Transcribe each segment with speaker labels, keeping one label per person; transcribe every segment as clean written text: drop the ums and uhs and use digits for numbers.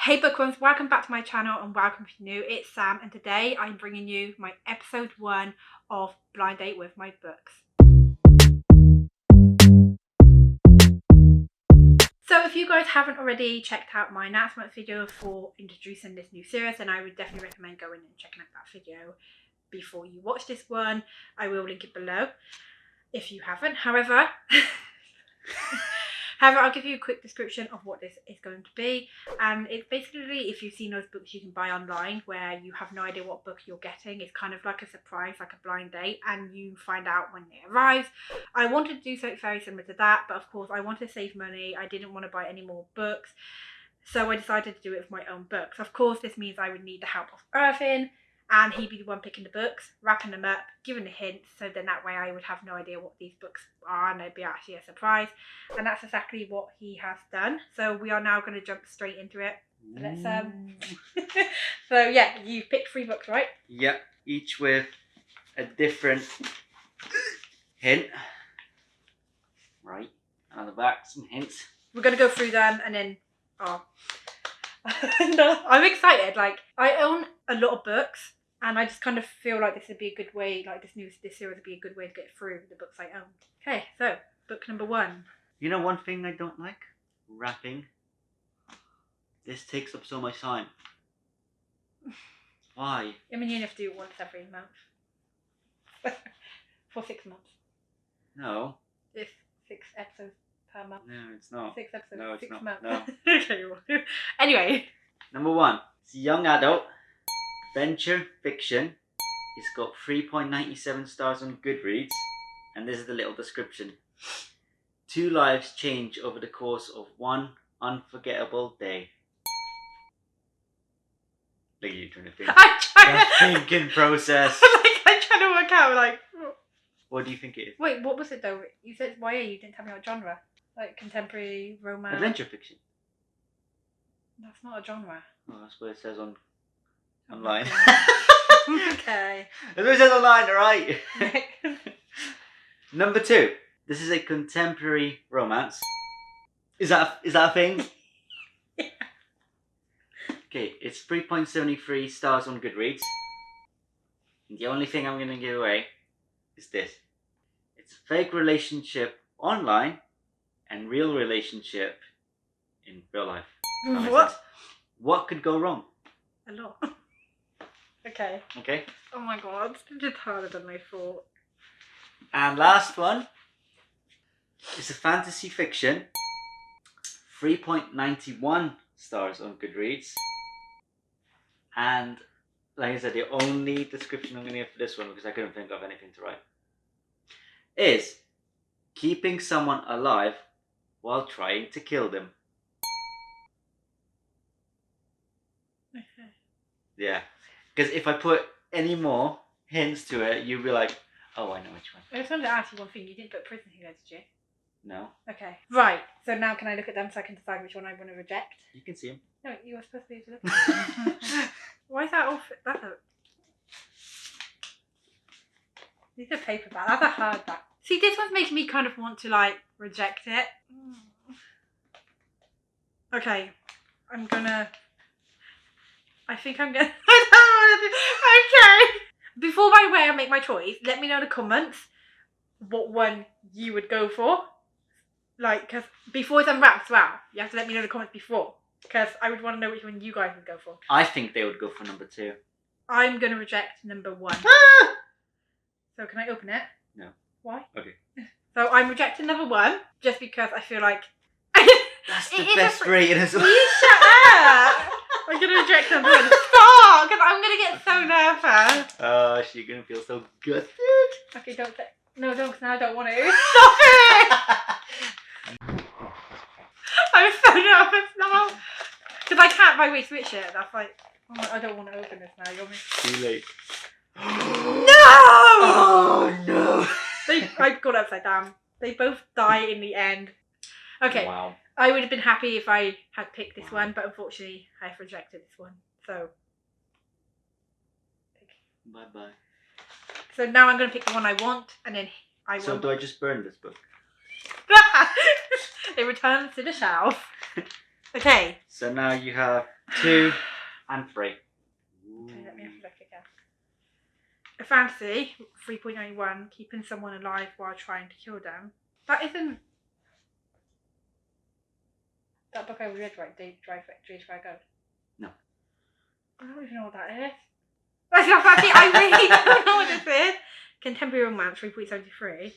Speaker 1: Hey Bookworms, welcome back to my channel and welcome if you're new. It's Sam and today I'm bringing you my episode 1 of Blind Date with my books. So if you guys haven't already checked out my announcement video for introducing this new series, then I would definitely recommend going and checking out that video before you watch this one. I will link it below if you haven't. However, I'll give you a quick description of what this is going to be. And it's basically, if you've seen those books you can buy online where you have no idea what book you're getting, it's kind of like a surprise, like a blind date, and you find out when it arrives. I wanted to do something very similar to that, but of course I wanted to save money. I didn't want to buy any more books, so I decided to do it with my own books. Of course, this means I would need the help of Irvin, and he'd be the one picking the books, wrapping them up, giving the hints, so then that way I would have no idea what these books are and it'd be actually a surprise. And that's exactly what he has done. So we are now going to jump straight into it. So let's so yeah, you picked 3 books, right?
Speaker 2: Yep, each with a different hint. Right, and on the back some hints.
Speaker 1: We're going to go through them and then no, I'm excited. Like, I own a lot of books and I just kind of feel like this would be a good way, like this series would be a good way to get through the books I own. Okay, so book number 1.
Speaker 2: You know one thing I don't like? Wrapping. This takes up so much time. Why?
Speaker 1: I mean, you have to do it once every month. For 6 months.
Speaker 2: No.
Speaker 1: It's 6 episodes per month.
Speaker 2: No, it's not.
Speaker 1: 6 episodes,
Speaker 2: No, it's
Speaker 1: 6
Speaker 2: not.
Speaker 1: months.
Speaker 2: No.
Speaker 1: Okay, well, anyway.
Speaker 2: Number 1. It's young adult. Venture fiction. It's got 3.97 stars on Goodreads. And this is the little description. 2 lives change over the course of one unforgettable day. Look at you trying to think.
Speaker 1: I'm trying
Speaker 2: The thinking process.
Speaker 1: I'm trying to work out, like...
Speaker 2: What do you think it is?
Speaker 1: Wait, what was it though? You said YA, you didn't tell me what genre. Like contemporary, romance...
Speaker 2: Adventure fiction.
Speaker 1: That's not a genre.
Speaker 2: Oh, that's what it says online.
Speaker 1: Okay.
Speaker 2: That's what it says online, alright? Number 2. This is a contemporary romance. Is that a thing?
Speaker 1: Yeah.
Speaker 2: Okay, it's 3.73 stars on Goodreads. And the only thing I'm going to give away is this. It's a fake relationship online and real relationship in real life.
Speaker 1: What?
Speaker 2: What could go wrong?
Speaker 1: A lot. Okay.
Speaker 2: Okay.
Speaker 1: Oh my god, it's harder than I thought.
Speaker 2: And last one. It's a fantasy fiction. 3.91 stars on Goodreads. And like I said, the only description I'm going to give for this one, because I couldn't think of anything to write, is keeping someone alive while trying to kill them.
Speaker 1: Okay.
Speaker 2: Yeah. Because if I put any more hints to it, you'd be like, oh, I know which one.
Speaker 1: I just wanted to ask you one thing. You didn't put prison here, did you?
Speaker 2: No.
Speaker 1: Okay. Right. So now can I look at them so I can decide which one I want to reject?
Speaker 2: You can see them.
Speaker 1: No, you were supposed to be able to look at them. Why is that all... That's a... These are paperback. That's a hardback. See, this one's making me kind of want to, like, reject it. Okay. I'm gonna... I think I'm gonna... I don't want to do... Okay. Before I make my choice, let me know in the comments what one you would go for. Like, because before it's unwrapped as well, you have to let me know in the comments before. Because I would want to know which one you guys would go for.
Speaker 2: I think they would go for number 2.
Speaker 1: I'm going to reject number 1.
Speaker 2: Ah!
Speaker 1: So can I open it?
Speaker 2: No.
Speaker 1: Why?
Speaker 2: Okay.
Speaker 1: So I'm rejecting number 1 just because I feel like...
Speaker 2: That's the best rating as well.
Speaker 1: Will you shut up? I'm going to reject number 1. Stop! Because I'm going to get so nervous.
Speaker 2: Oh, she's going to feel so good.
Speaker 1: Okay, don't say... No, don't, because now I don't want to. Stop it! I'm so nervous now. Because I can't buy way switch it. That's like... Oh, I don't want to open this now. You want me...
Speaker 2: Too late.
Speaker 1: No!
Speaker 2: Oh, no.
Speaker 1: I got it upside down. They both die in the end. Okay.
Speaker 2: Wow.
Speaker 1: I would have been happy if I had picked this one, but unfortunately I've rejected this one. So
Speaker 2: Bye-bye.
Speaker 1: So now I'm going to pick the one I want, and then I will...
Speaker 2: So do I just burn this book?
Speaker 1: It returns to the shelf. Okay.
Speaker 2: So now you have 2 and 3.
Speaker 1: Okay, let me have a look again. A fantasy, 3.91, keeping someone alive while trying to kill them. That isn't that book I read, right? Drive Go.
Speaker 2: No.
Speaker 1: I don't even know what that is. That's not fantasy. I really don't know what this is. Contemporary romance, 3.73.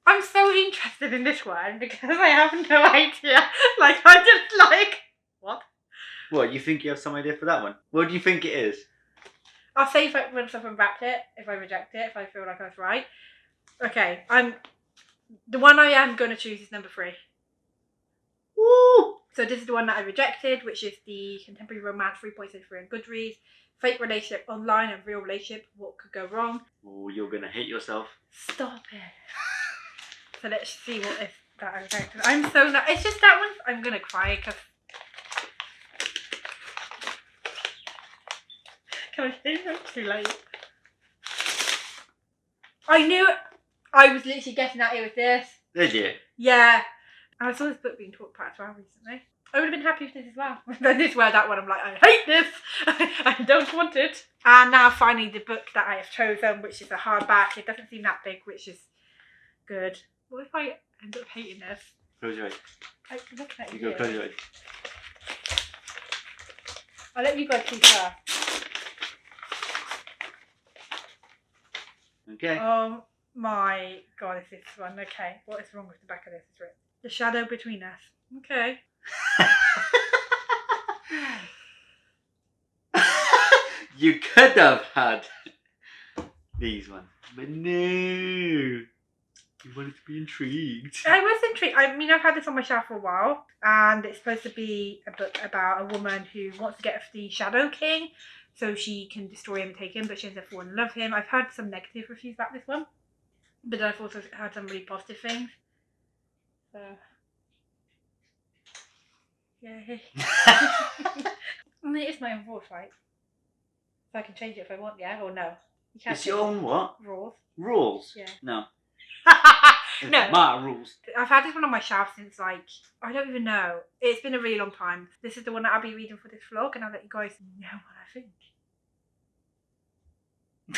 Speaker 1: I'm so interested in this one because I have no idea. Like, I just like what?
Speaker 2: What, you think you have some idea for that one? What do you think it is?
Speaker 1: I'll say once I've unwrapped it, if I reject it, if I feel like I was right. Okay, the one I am going to choose is number 3.
Speaker 2: Woo!
Speaker 1: So this is the one that I rejected, which is the contemporary romance 3.73 on Goodreads. Fake relationship online and real relationship. What could go wrong?
Speaker 2: Oh, you're gonna hate yourself.
Speaker 1: Stop it. So let's see what is that I rejected. I'm so not. It's just that one. I'm gonna cry because. Can I say it's too late? I knew. I was literally guessing that it was this.
Speaker 2: Did you?
Speaker 1: Yeah. I saw this book being talked about as well recently. I would have been happy with this as well. Then this where that one I'm like, I hate this. I don't want it. And now finally the book that I have chosen, which is a hardback. It doesn't seem that big, which is good. What if I end up hating this?
Speaker 2: Close your eyes.
Speaker 1: I'm looking at
Speaker 2: You go close your eyes.
Speaker 1: I'll let you guys choose first.
Speaker 2: Okay.
Speaker 1: Oh my god, is this one? Okay. What is wrong with the back of this? It's written. The shadow between us. Okay.
Speaker 2: You could have had these ones, but no. You wanted to be intrigued.
Speaker 1: I was intrigued. I mean, I've had this on my shelf for a while, and it's supposed to be a book about a woman who wants to get the Shadow King so she can destroy him and take him, but she ends up falling in love with him. I've heard some negative reviews about this one, but then I've also heard some really positive things. So, yay. I mean, it is my own rules, right? So I can change it if I want, yeah? Or no? You can't
Speaker 2: It's your own what?
Speaker 1: rules.
Speaker 2: Rules?
Speaker 1: Yeah.
Speaker 2: No. It's
Speaker 1: No.
Speaker 2: my rules.
Speaker 1: I've had this one on my shelf since, like, I don't even know. It's been a really long time. This is the one that I'll be reading for this vlog, and I'll let you guys know what I think.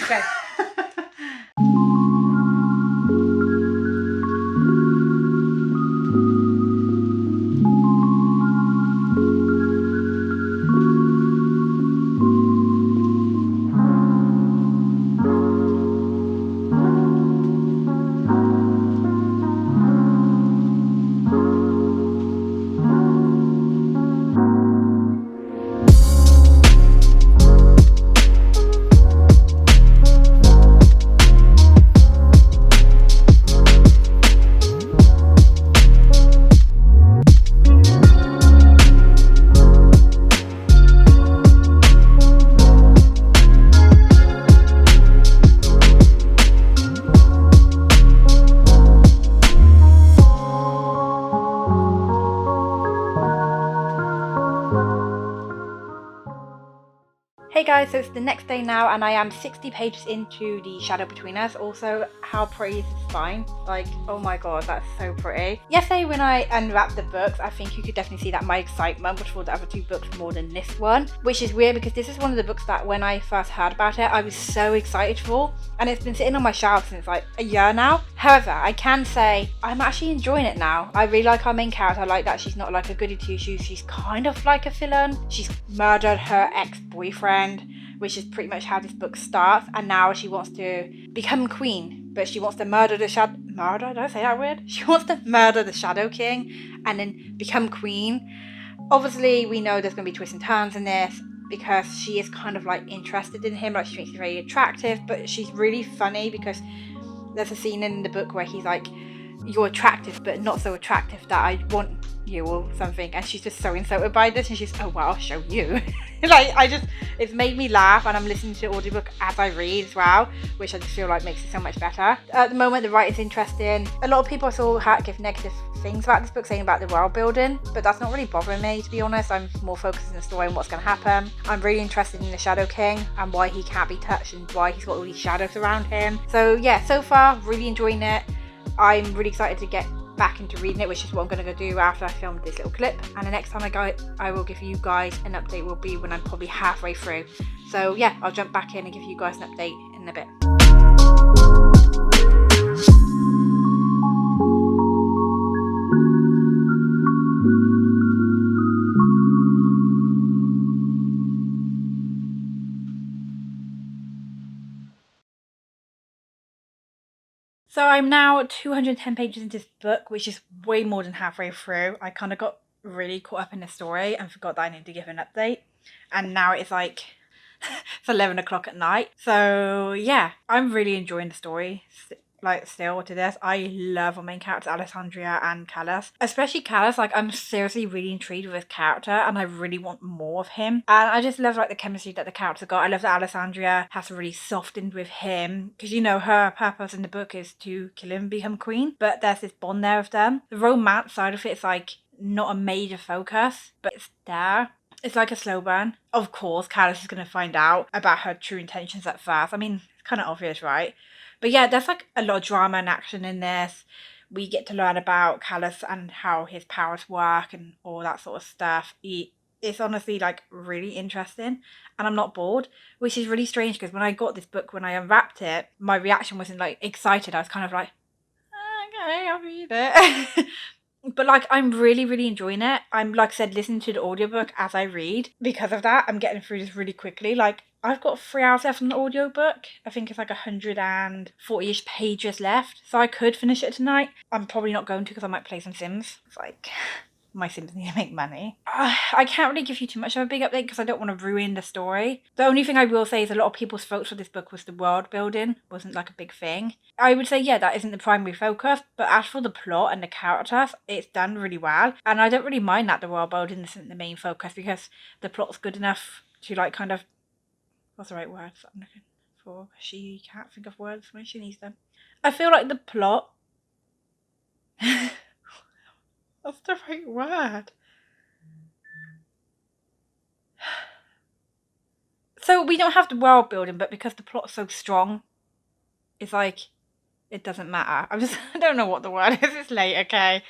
Speaker 1: Okay. Hey guys, so it's the next day now and I am 60 pages into The Shadow Between Us. Also, how pretty is this spine? Like, oh my god, that's so pretty. Yesterday when I unwrapped the books, I think you could definitely see that my excitement was for the other 2 books more than this one, which is weird because this is one of the books that when I first heard about it, I was so excited for, and it's been sitting on my shelf since like a year now. However, I can say I'm actually enjoying it now. I really like our main character. I like that she's not like a goody two-shoes. She's kind of like a villain. She's murdered her ex-boyfriend, which is pretty much how this book starts, and now she wants to become queen, but she wants to murder the Did I say that weird? She wants to murder the Shadow King and then become queen. Obviously, we know there's going to be twists and turns in this because she is kind of like interested in him, like she thinks he's very attractive, but she's really funny because there's a scene in the book where he's like, you're attractive but not so attractive that I want you or something, and she's just so insulted by this and she's, oh well, I'll show you. Like, it's made me laugh, and I'm listening to the audiobook as I read as well, which I just feel like makes it so much better. At the moment, the writing's interesting. A lot of people I saw give negative things about this book, saying about the world building, but that's not really bothering me, to be honest. I'm more focused on the story and what's going to happen. I'm really interested in the Shadow King and why he can't be touched and why he's got all these shadows around him. So yeah, so far, really enjoying it. I'm really excited to get back into reading it, which is what I'm going to go do after I filmed this little clip. And the next time I will give you guys an update will be when I'm probably halfway through. So yeah, I'll jump back in and give you guys an update in a bit. So I'm now 210 pages into this book, which is way more than halfway through. I kind of got really caught up in the story and forgot that I needed to give an update. And now it's like it's 11 o'clock at night. So yeah, I'm really enjoying the story. Like still to this, I love our main characters, Alessandria and Callus. Especially Callus, like I'm seriously really intrigued with his character and I really want more of him. And I just love like the chemistry that the characters got. I love that Alessandria has really softened with him because you know her purpose in the book is to kill him and become queen. But there's this bond there with them. The romance side of it is like not a major focus, but it's there. It's like a slow burn. Of course, Callus is going to find out about her true intentions at first. I mean, it's kind of obvious, right? But yeah, there's like a lot of drama and action in this. We get to learn about Callus and how his powers work and all that sort of stuff. It's honestly like really interesting and I'm not bored, which is really strange because when I got this book, when I unwrapped it, my reaction wasn't like excited. I was kind of like, okay, I'll read it. But like I'm really enjoying it. I'm like I said, listening to the audiobook as I read. Because of that, I'm getting through this really quickly. Like I've got 3 hours left on the audiobook. I think it's like 140-ish pages left. So I could finish it tonight. I'm probably not going to because I might play some Sims. It's like my Sims need to make money. I can't really give you too much of a big update because I don't want to ruin the story. The only thing I will say is a lot of people's votes for this book was the world building wasn't like a big thing. I would say, yeah, that isn't the primary focus, but as for the plot and the characters, it's done really well. And I don't really mind that the world building isn't the main focus because the plot's good enough to like kind of, what's the right word I'm looking for? She can't think of words when she needs them. I feel like the plot what's the right word? So we don't have the world building, but because the plot's so strong, it's like, it doesn't matter. I don't know what the word is. It's late, okay?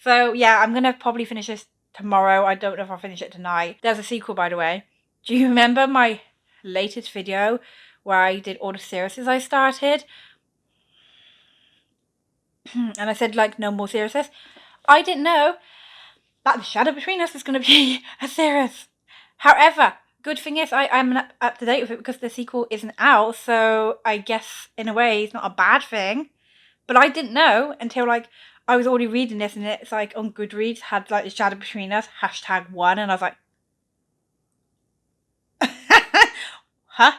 Speaker 1: So yeah, I'm going to probably finish this tomorrow. I don't know if I'll finish it tonight. There's a sequel, by the way. Do you remember my latest video where I did all the series I started? And I said, like, no more series. I didn't know that The Shadow Between Us is going to be a series. However, good thing is I'm up to date with it because the sequel isn't out. So I guess in a way it's not a bad thing. But I didn't know until like I was already reading this and it's like on Goodreads had like The Shadow Between Us #1 and I was like, huh?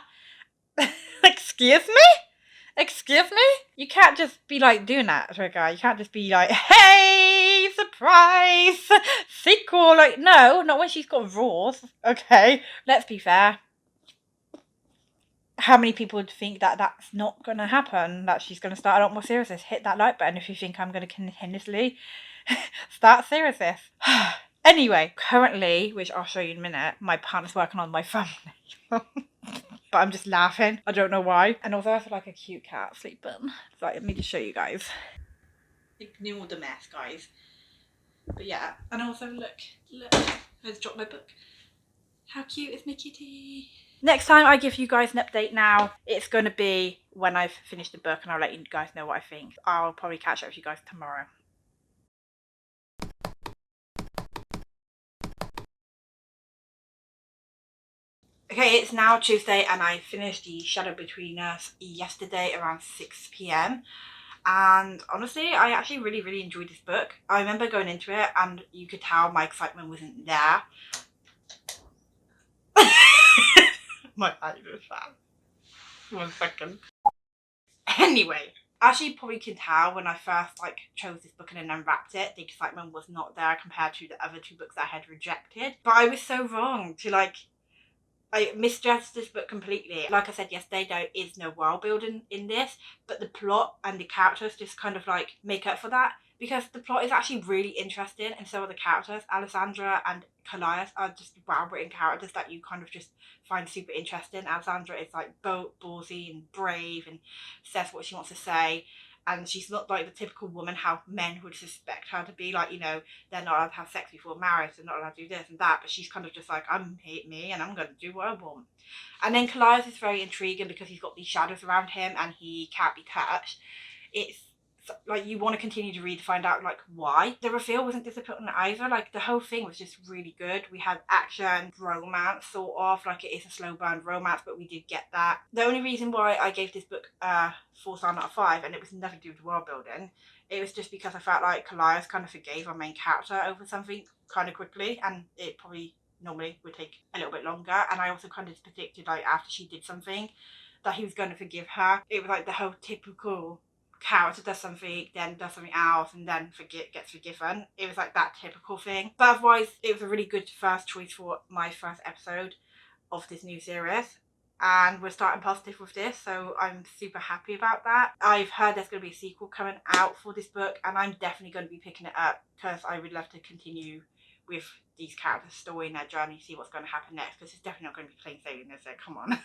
Speaker 1: Excuse me? Excuse me? You can't just be like doing that to a guy. You can't just be like, hey, surprise, sequel. Like, no, not when she's got raws. Okay, let's be fair. How many people would think that that's not going to happen? That she's going to start a lot more series? Hit that like button if you think I'm going to continuously start series. Anyway, currently, which I'll show you in a minute, my partner's working on my thumbnail. But I'm just laughing. I don't know why. And also I feel like a cute cat sleeping. So let me just show you guys. Ignore the mess, guys. But yeah. And also look. Let's drop my book. How cute is my kitty? Next time I give you guys an update now, it's going to be when I've finished the book and I'll let you guys know what I think. I'll probably catch up with you guys tomorrow. Okay, it's now Tuesday and I finished The Shadow Between Us yesterday around 6 p.m. And honestly, I actually really enjoyed this book. I remember going into it and you could tell my excitement wasn't there. My eye was bad. 1 second. Anyway, as you probably can tell, when I first like chose this book and then unwrapped it, the excitement was not there compared to the other 2 books I had rejected. But I was so wrong to like, I misjudged this book completely. Like I said yesterday, there is no world building in this, but the plot and the characters just kind of like make up for that. Because the plot is actually really interesting and so are the characters. Alessandra and Callias are just well-written characters that you kind of just find super interesting. Alessandra is like ballsy and brave and says what she wants to say. and she's not like the typical woman how men would suspect her to be, like, you know, they're not allowed to have sex before marriage, they're not allowed to do this and that, but she's kind of just like, I'm me and I'm going to do what I want. And then Callias is very intriguing because he's got these shadows around him and he can't be touched. It's like you want to continue to read to find out like why. The reveal wasn't disappointing either. Like the whole thing was just really good. We had action, romance, sort of like it is a slow burn romance, but we did get that. The only reason why I gave this book 4 stars out of 5, and it was nothing to do with world building, it was just because I felt like Callias kind of forgave our main character over something kind of quickly, and it probably normally would take a little bit longer. And I also kind of predicted like after she did something that he was going to forgive her. It was like the whole typical character does something, then does something else, and then gets forgiven. It was like that typical thing. But otherwise, it was a really good first choice for my first episode of this new series. And we're starting positive with this, so I'm super happy about that. I've heard there's going to be a sequel coming out for this book, and I'm definitely going to be picking it up because I would love to continue with these characters' story and their journey, see what's going to happen next, because it's definitely not going to be plain sailing, is it? Come on.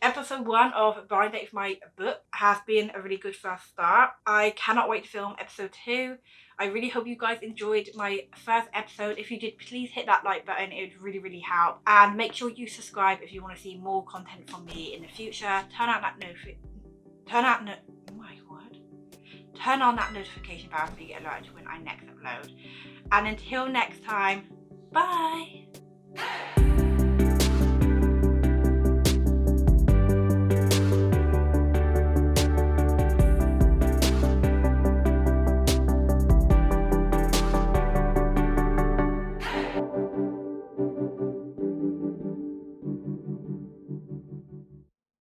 Speaker 1: Episode 1 of Blind Date for my book has been a really good first start. I cannot wait to film episode 2. I really hope you guys enjoyed my first episode. If you did, please hit that like button. It would really, really help. And make sure you subscribe if you want to see more content from me in the future. Turn on that notification bell so you get alerted when I next upload. And until next time, bye!